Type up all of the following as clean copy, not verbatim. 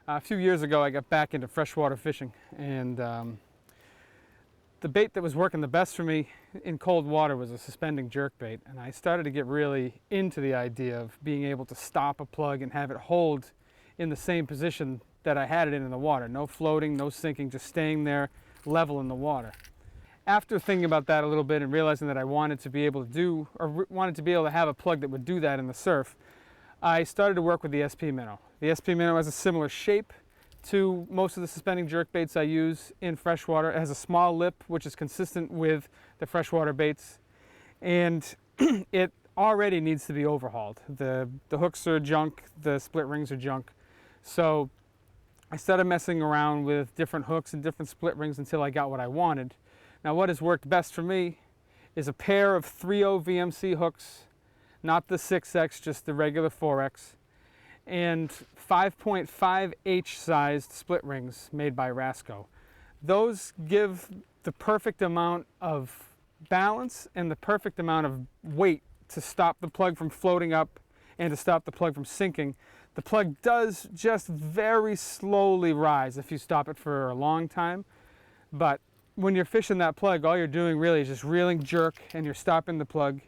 A few years ago, I got back into freshwater fishing, and the bait that was working the best for me in cold water was a suspending jerkbait, and I started to get really into the idea of being able to stop a plug and have it hold in the same position that I had it in the water. No floating, no sinking, just staying there level in the water. After thinking about that a little bit and realizing that I wanted to be able to do, or wanted to be able to have a plug that would do that in the surf, I started to work with the SP Minnow. The SP Minnow has a similar shape to most of the suspending jerk baits I use in freshwater. It has a small lip, which is consistent with the freshwater baits, and it already needs to be overhauled. The hooks are junk, the split rings are junk. So I started messing around with different hooks and different split rings until I got what I wanted. Now what has worked best for me is a pair of 3.0 VMC hooks, not the 6X, just the regular 4X, and 5.5H sized split rings made by Rasco. Those give the perfect amount of balance and the perfect amount of weight to stop the plug from floating up and to stop the plug from sinking. The plug does just very slowly rise if you stop it for a long time, but when you're fishing that plug, all you're doing really is just reeling jerk, and you're stopping the plug,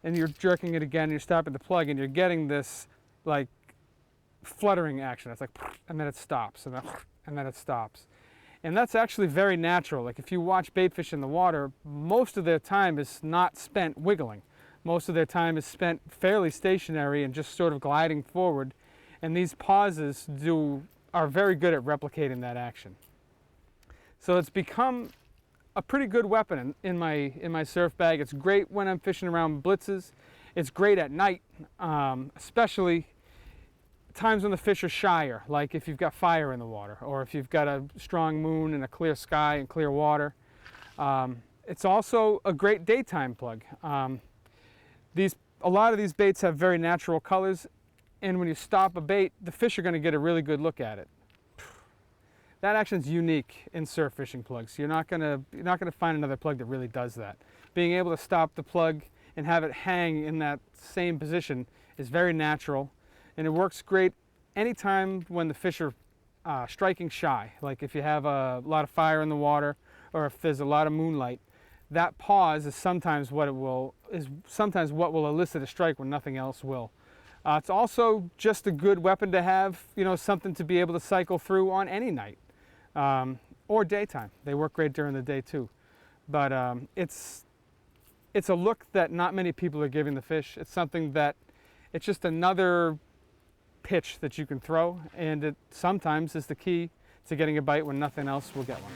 and you're jerking it again, and you're stopping the plug, and you're getting this like fluttering action. It's like, and then it stops, and then it stops. And that's actually very natural. Like if you watch bait fish in the water, most of their time is not spent wiggling. Most of their time is spent fairly stationary and just sort of gliding forward. And these pauses are very good at replicating that action. So it's become a pretty good weapon in my surf bag. It's great when I'm fishing around blitzes. It's great at night, especially times when the fish are shyer, like if you've got fire in the water, or if you've got a strong moon and a clear sky and clear water. It's also a great daytime plug. A lot of these baits have very natural colors, and when you stop a bait, the fish are going to get a really good look at it. That action's unique in surf fishing plugs. You're not gonna find another plug that really does that. Being able to stop the plug and have it hang in that same position is very natural, and it works great anytime when the fish are striking shy. Like if you have a lot of fire in the water, or if there's a lot of moonlight, that pause is sometimes what will elicit a strike when nothing else will. It's also just a good weapon to have, something to be able to cycle through on any night. Or daytime. They work great during the day too. But it's a look that not many people are giving the fish. It's something that, it's just another pitch that you can throw, and it sometimes is the key to getting a bite when nothing else will get one.